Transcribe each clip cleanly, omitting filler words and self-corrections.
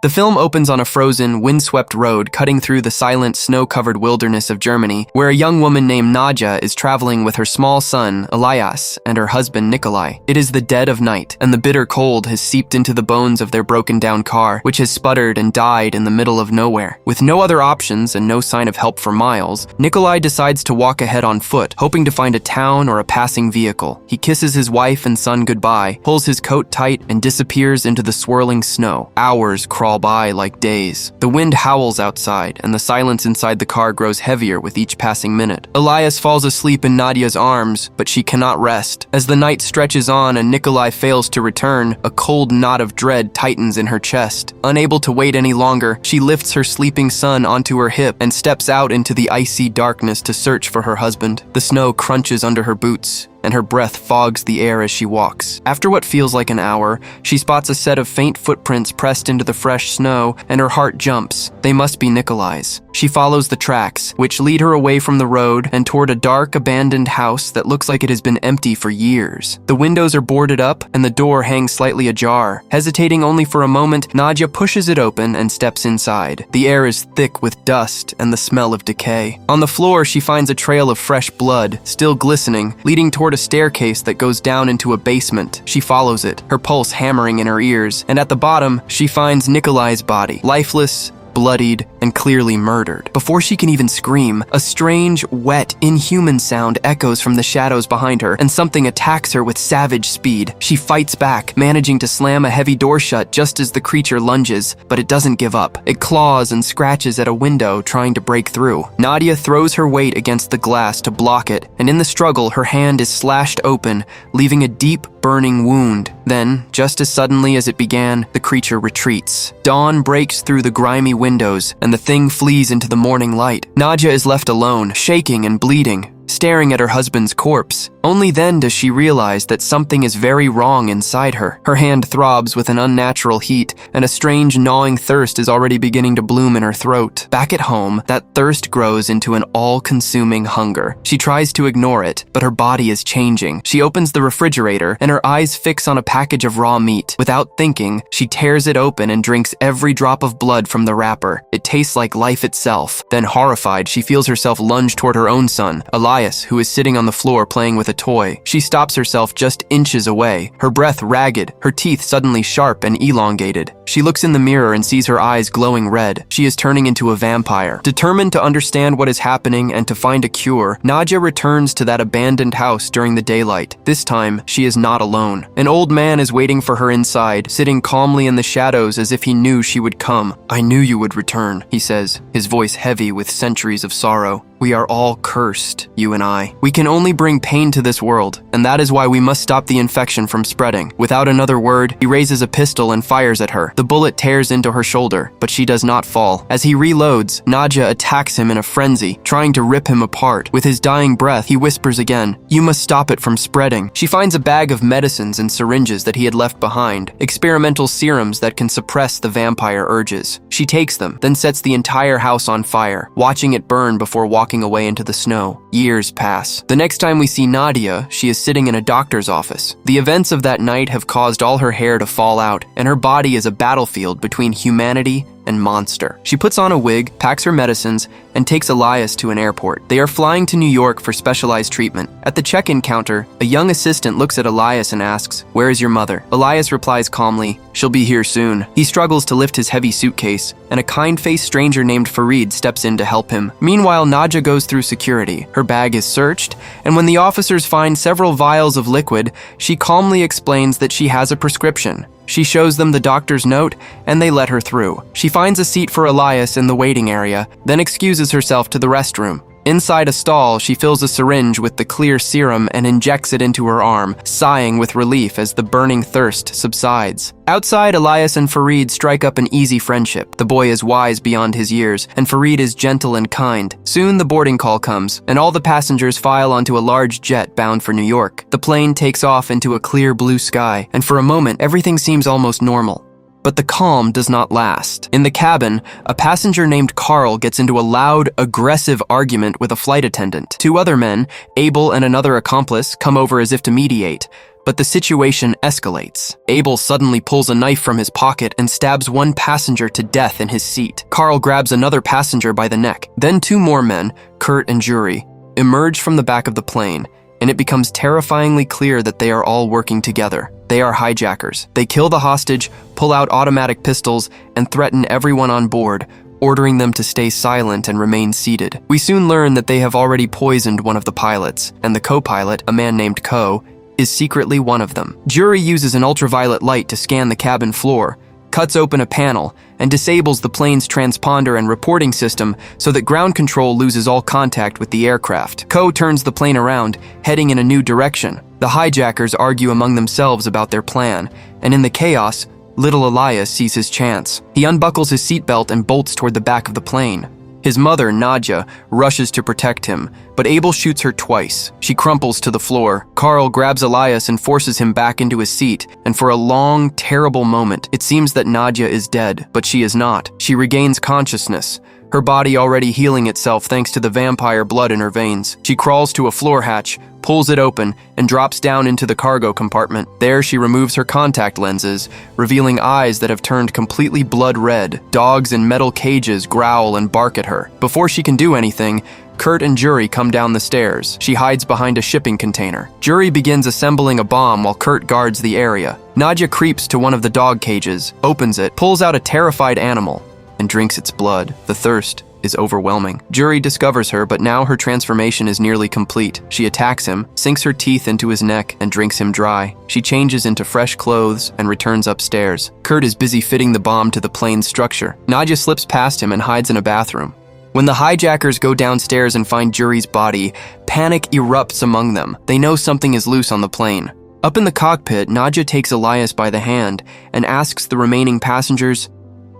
The film opens on a frozen, windswept road cutting through the silent, snow-covered wilderness of Germany, where a young woman named Nadja is traveling with her small son, Elias, and her husband, Nikolai. It is the dead of night, and the bitter cold has seeped into the bones of their broken-down car, which has sputtered and died in the middle of nowhere. With no other options and no sign of help for miles, Nikolai decides to walk ahead on foot, hoping to find a town or a passing vehicle. He kisses his wife and son goodbye, pulls his coat tight, and disappears into the swirling snow. Hours crawl by like days. The wind howls outside, and the silence inside the car grows heavier with each passing minute. Elias falls asleep in Nadia's arms, but she cannot rest. As the night stretches on and Nikolai fails to return, a cold knot of dread tightens in her chest. Unable to wait any longer, she lifts her sleeping son onto her hip and steps out into the icy darkness to search for her husband. The snow crunches under her boots, and her breath fogs the air as she walks. After what feels like an hour, she spots a set of faint footprints pressed into the fresh snow, and her heart jumps. They must be Nikolai's. She follows the tracks, which lead her away from the road and toward a dark, abandoned house that looks like it has been empty for years. The windows are boarded up, and the door hangs slightly ajar. Hesitating only for a moment, Nadja pushes it open and steps inside. The air is thick with dust and the smell of decay. On the floor, she finds a trail of fresh blood, still glistening, leading toward a staircase that goes down into a basement. She follows it, her pulse hammering in her ears, and at the bottom, she finds Nikolai's body, lifeless, bloodied, and clearly murdered. Before she can even scream, a strange, wet, inhuman sound echoes from the shadows behind her, and something attacks her with savage speed. She fights back, managing to slam a heavy door shut just as the creature lunges, but it doesn't give up. It claws and scratches at a window, trying to break through. Nadia throws her weight against the glass to block it, and in the struggle, her hand is slashed open, leaving a deep, burning wound. Then, just as suddenly as it began, the creature retreats. Dawn breaks through the grimy windows, and the thing flees into the morning light. Nadja is left alone, shaking and bleeding, staring at her husband's corpse. Only then does she realize that something is very wrong inside her. Her hand throbs with an unnatural heat, and a strange gnawing thirst is already beginning to bloom in her throat. Back at home, that thirst grows into an all-consuming hunger. She tries to ignore it, but her body is changing. She opens the refrigerator, and her eyes fix on a package of raw meat. Without thinking, she tears it open and drinks every drop of blood from the wrapper. It tastes like life itself. Then, horrified, she feels herself lunge toward her own son, Elias, who is sitting on the floor playing with a toy. She stops herself just inches away, her breath ragged, her teeth suddenly sharp and elongated. She looks in the mirror and sees her eyes glowing red. She is turning into a vampire. Determined to understand what is happening and to find a cure, Nadja returns to that abandoned house during the daylight. This time, she is not alone. An old man is waiting for her inside, sitting calmly in the shadows as if he knew she would come. "I knew you would return," he says, his voice heavy with centuries of sorrow. "We are all cursed, you and I. We can only bring pain to this world, and that is why we must stop the infection from spreading." Without another word, he raises a pistol and fires at her. The bullet tears into her shoulder, but she does not fall. As he reloads, Nadja attacks him in a frenzy, trying to rip him apart. With his dying breath, he whispers again, "You must stop it from spreading." She finds a bag of medicines and syringes that he had left behind, experimental serums that can suppress the vampire urges. She takes them, then sets the entire house on fire, watching it burn before walking away into the snow. Years pass. The next time we see Nadia, she is sitting in a doctor's office. The events of that night have caused all her hair to fall out, and her body is a battlefield between humanity and monster. She puts on a wig, packs her medicines, and takes Elias to an airport. They are flying to New York for specialized treatment. At the check-in counter, a young assistant looks at Elias and asks, "Where is your mother?" Elias replies calmly, "She'll be here soon." He struggles to lift his heavy suitcase, and a kind-faced stranger named Farid steps in to help him. Meanwhile, Nadja goes through security. Her bag is searched, and when the officers find several vials of liquid, she calmly explains that she has a prescription. She shows them the doctor's note, and they let her through. She finds a seat for Elias in the waiting area, then excuses herself to the restroom. Inside a stall, she fills a syringe with the clear serum and injects it into her arm, sighing with relief as the burning thirst subsides. Outside, Elias and Farid strike up an easy friendship. The boy is wise beyond his years, and Farid is gentle and kind. Soon the boarding call comes, and all the passengers file onto a large jet bound for New York. The plane takes off into a clear blue sky, and for a moment, everything seems almost normal. But the calm does not last. In the cabin, a passenger named Carl gets into a loud, aggressive argument with a flight attendant. Two other men, Abel and another accomplice, come over as if to mediate. But the situation escalates. Abel suddenly pulls a knife from his pocket and stabs one passenger to death in his seat. Carl grabs another passenger by the neck. Then two more men, Kurt and Yuri, emerge from the back of the plane, and it becomes terrifyingly clear that they are all working together. They are hijackers. They kill the hostage, pull out automatic pistols, and threaten everyone on board, ordering them to stay silent and remain seated. We soon learn that they have already poisoned one of the pilots, and the co-pilot, a man named Ko, is secretly one of them. Yuri uses an ultraviolet light to scan the cabin floor, cuts open a panel, and disables the plane's transponder and reporting system so that ground control loses all contact with the aircraft. Ko turns the plane around, heading in a new direction. The hijackers argue among themselves about their plan, and in the chaos, little Elias sees his chance. He unbuckles his seatbelt and bolts toward the back of the plane. His mother, Nadja, rushes to protect him, but Abel shoots her twice. She crumples to the floor. Carl grabs Elias and forces him back into his seat, and for a long, terrible moment, it seems that Nadja is dead, but she is not. She regains consciousness, her body already healing itself thanks to the vampire blood in her veins. She crawls to a floor hatch, pulls it open, and drops down into the cargo compartment. There she removes her contact lenses, revealing eyes that have turned completely blood red. Dogs in metal cages growl and bark at her. Before she can do anything, Kurt and Yuri come down the stairs. She hides behind a shipping container. Yuri begins assembling a bomb while Kurt guards the area. Nadja creeps to one of the dog cages, opens it, pulls out a terrified animal, and drinks its blood. The thirst is overwhelming. Yuri discovers her, but now her transformation is nearly complete. She attacks him, sinks her teeth into his neck, and drinks him dry. She changes into fresh clothes and returns upstairs. Kurt is busy fitting the bomb to the plane's structure. Nadja slips past him and hides in a bathroom. When the hijackers go downstairs and find Yuri's body, panic erupts among them. They know something is loose on the plane. Up in the cockpit, Nadja takes Elias by the hand and asks the remaining passengers,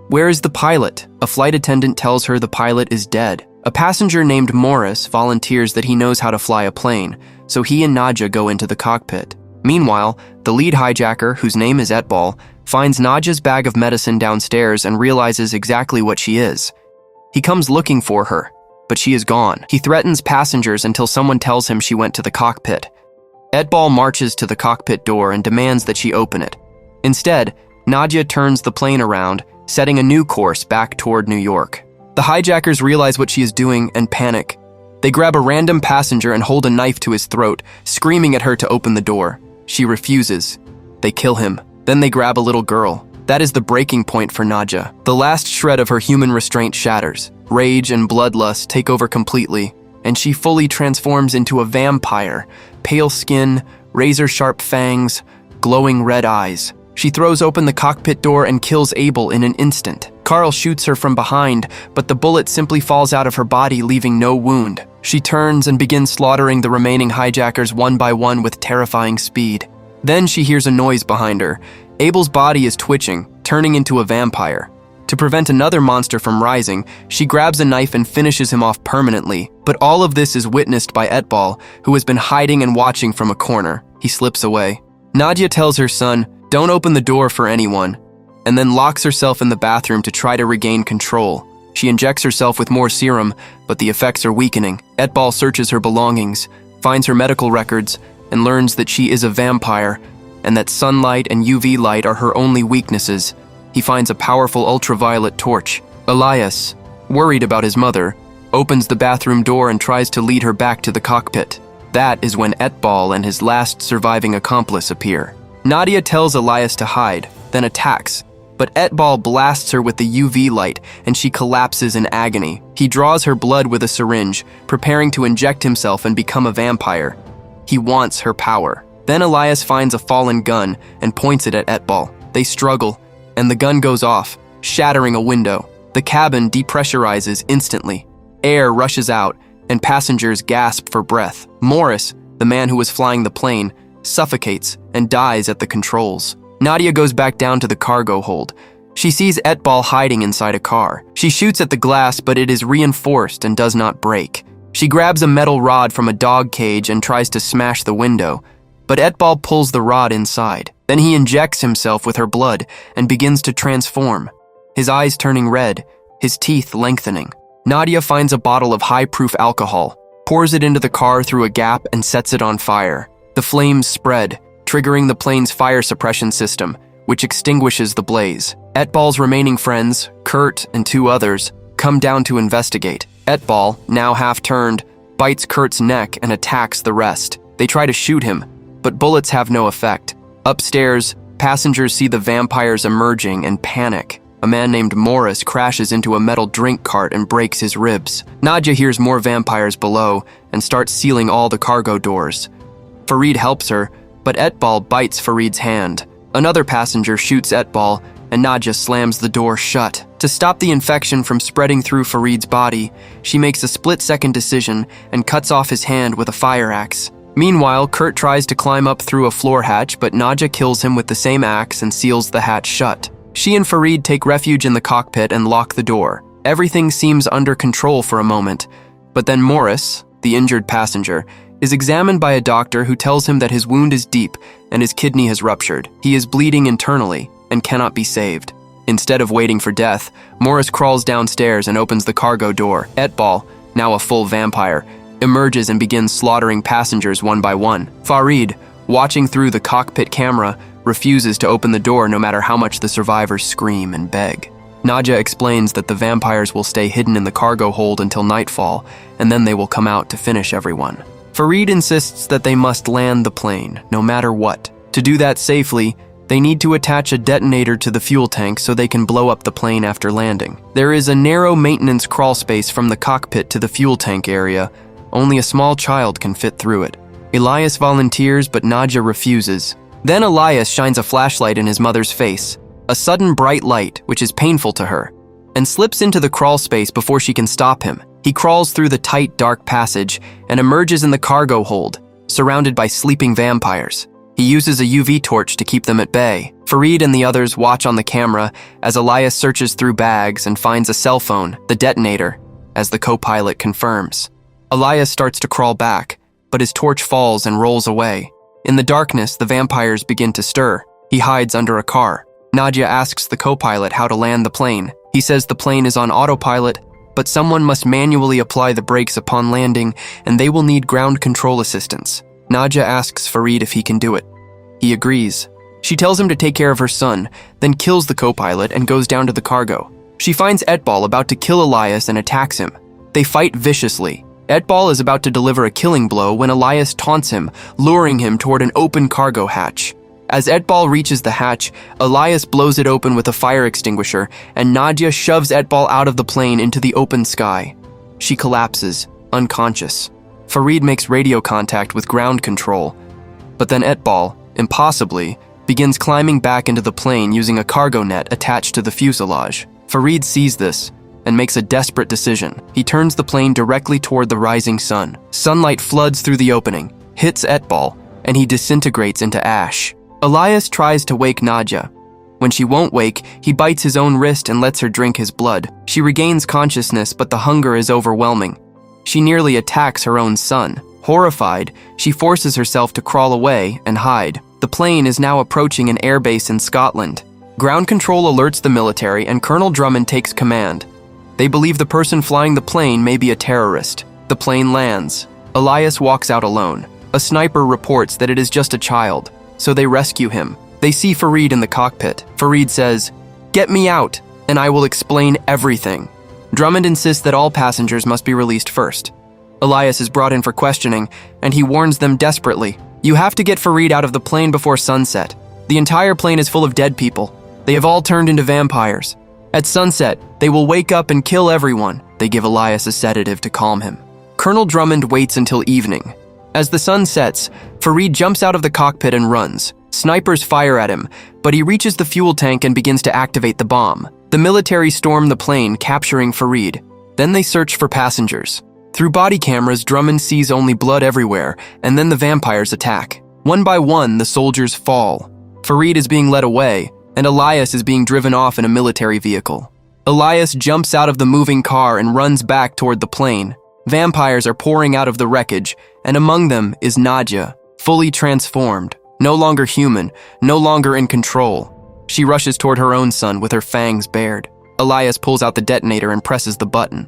"Where is the pilot?" A flight attendant tells her the pilot is dead. A passenger named Morris volunteers that he knows how to fly a plane, so he and Nadja go into the cockpit. Meanwhile, the lead hijacker, whose name is Etbal, finds Nadja's bag of medicine downstairs and realizes exactly what she is. He comes looking for her, but she is gone. He threatens passengers until someone tells him she went to the cockpit. Etbal marches to the cockpit door and demands that she open it. Instead, Nadja turns the plane around, setting a new course back toward New York. The hijackers realize what she is doing and panic. They grab a random passenger and hold a knife to his throat, screaming at her to open the door. She refuses. They kill him. Then they grab a little girl. That is the breaking point for Nadja. The last shred of her human restraint shatters. Rage and bloodlust take over completely, and she fully transforms into a vampire. Pale skin, razor-sharp fangs, glowing red eyes. She throws open the cockpit door and kills Abel in an instant. Carl shoots her from behind, but the bullet simply falls out of her body, leaving no wound. She turns and begins slaughtering the remaining hijackers one by one with terrifying speed. Then she hears a noise behind her. Abel's body is twitching, turning into a vampire. To prevent another monster from rising, she grabs a knife and finishes him off permanently. But all of this is witnessed by Etbal, who has been hiding and watching from a corner. He slips away. Nadja tells her son, "Don't open the door for anyone," and then locks herself in the bathroom to try to regain control. She injects herself with more serum, but the effects are weakening. Etbal searches her belongings, finds her medical records, and learns that she is a vampire, and that sunlight and UV light are her only weaknesses. He finds a powerful ultraviolet torch. Elias, worried about his mother, opens the bathroom door and tries to lead her back to the cockpit. That is when Etbal and his last surviving accomplice appear. Nadia tells Elias to hide, then attacks, but Etbal blasts her with the UV light and she collapses in agony. He draws her blood with a syringe, preparing to inject himself and become a vampire. He wants her power. Then Elias finds a fallen gun and points it at Etbal. They struggle, and the gun goes off, shattering a window. The cabin depressurizes instantly. Air rushes out, and passengers gasp for breath. Morris, the man who was flying the plane, suffocates and dies at the controls. Nadia goes back down to the cargo hold. She sees Etbal hiding inside a car. She shoots at the glass, but it is reinforced and does not break. She grabs a metal rod from a dog cage and tries to smash the window, but Etbal pulls the rod inside. Then he injects himself with her blood and begins to transform, his eyes turning red, his teeth lengthening. Nadia finds a bottle of high-proof alcohol, pours it into the car through a gap and sets it on fire. The flames spread, triggering the plane's fire suppression system, which extinguishes the blaze. Etbal's remaining friends, Kurt and 2 others, come down to investigate. Etbal, now half-turned, bites Kurt's neck and attacks the rest. They try to shoot him, but bullets have no effect. Upstairs, passengers see the vampires emerging and panic. A man named Morris crashes into a metal drink cart and breaks his ribs. Nadja hears more vampires below and starts sealing all the cargo doors. Farid helps her, but Etbal bites Farid's hand. Another passenger shoots Etbal, and Nadja slams the door shut. To stop the infection from spreading through Farid's body, she makes a split-second decision and cuts off his hand with a fire axe. Meanwhile, Kurt tries to climb up through a floor hatch, but Nadja kills him with the same axe and seals the hatch shut. She and Farid take refuge in the cockpit and lock the door. Everything seems under control for a moment, but then Morris, the injured passenger, is examined by a doctor who tells him that his wound is deep and his kidney has ruptured. He is bleeding internally and cannot be saved. Instead of waiting for death, Morris crawls downstairs and opens the cargo door. Etbal, now a full vampire, emerges and begins slaughtering passengers one by one. Farid, watching through the cockpit camera, refuses to open the door no matter how much the survivors scream and beg. Nadja explains that the vampires will stay hidden in the cargo hold until nightfall, and then they will come out to finish everyone. Farid insists that they must land the plane, no matter what. To do that safely, they need to attach a detonator to the fuel tank so they can blow up the plane after landing. There is a narrow maintenance crawl space from the cockpit to the fuel tank area. Only a small child can fit through it. Elias volunteers, but Nadja refuses. Then Elias shines a flashlight in his mother's face, a sudden bright light which is painful to her, and slips into the crawl space before she can stop him. He crawls through the tight, dark passage and emerges in the cargo hold, surrounded by sleeping vampires. He uses a UV torch to keep them at bay. Farid and the others watch on the camera as Elias searches through bags and finds a cell phone, the detonator, as the co-pilot confirms. Elias starts to crawl back, but his torch falls and rolls away. In the darkness, the vampires begin to stir. He hides under a car. Nadja asks the co-pilot how to land the plane. He says the plane is on autopilot, but someone must manually apply the brakes upon landing, and they will need ground control assistance. Nadja asks Farid if he can do it. He agrees. She tells him to take care of her son, then kills the co-pilot and goes down to the cargo. She finds Etbal about to kill Elias and attacks him. They fight viciously. Etbal is about to deliver a killing blow when Elias taunts him, luring him toward an open cargo hatch. As Etbal reaches the hatch, Elias blows it open with a fire extinguisher, and Nadja shoves Etbal out of the plane into the open sky. She collapses, unconscious. Farid makes radio contact with ground control, but then Etbal, impossibly, begins climbing back into the plane using a cargo net attached to the fuselage. Farid sees this and makes a desperate decision. He turns the plane directly toward the rising sun. Sunlight floods through the opening, hits Etbal, and he disintegrates into ash. Elias tries to wake Nadja. When she won't wake, he bites his own wrist and lets her drink his blood. She regains consciousness, but the hunger is overwhelming. She nearly attacks her own son. Horrified, she forces herself to crawl away and hide. The plane is now approaching an airbase in Scotland. Ground control alerts the military, and Colonel Drummond takes command. They believe the person flying the plane may be a terrorist. The plane lands. Elias walks out alone. A sniper reports that it is just a child, so they rescue him. They see Farid in the cockpit. Farid says, "Get me out, and I will explain everything." Drummond insists that all passengers must be released first. Elias is brought in for questioning, and he warns them desperately. "You have to get Farid out of the plane before sunset. The entire plane is full of dead people. They have all turned into vampires. At sunset, they will wake up and kill everyone." They give Elias a sedative to calm him. Colonel Drummond waits until evening. As the sun sets, Farid jumps out of the cockpit and runs. Snipers fire at him, but he reaches the fuel tank and begins to activate the bomb. The military storm the plane, capturing Farid. Then they search for passengers. Through body cameras, Drummond sees only blood everywhere, and then the vampires attack. One by one, the soldiers fall. Farid is being led away, and Elias is being driven off in a military vehicle. Elias jumps out of the moving car and runs back toward the plane. Vampires are pouring out of the wreckage, and among them is Nadja, fully transformed, no longer human, no longer in control. She rushes toward her own son with her fangs bared. Elias pulls out the detonator and presses the button.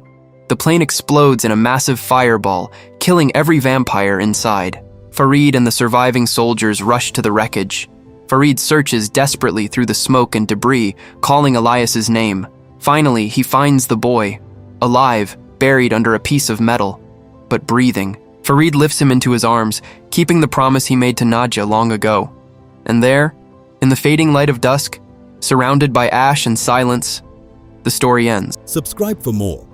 The plane explodes in a massive fireball, killing every vampire inside. Farid and the surviving soldiers rush to the wreckage. Farid searches desperately through the smoke and debris, calling Elias's name. Finally, he finds the boy, alive, buried under a piece of metal, but breathing. Farid lifts him into his arms, keeping the promise he made to Nadja long ago. And there, in the fading light of dusk, surrounded by ash and silence, the story ends. Subscribe for more.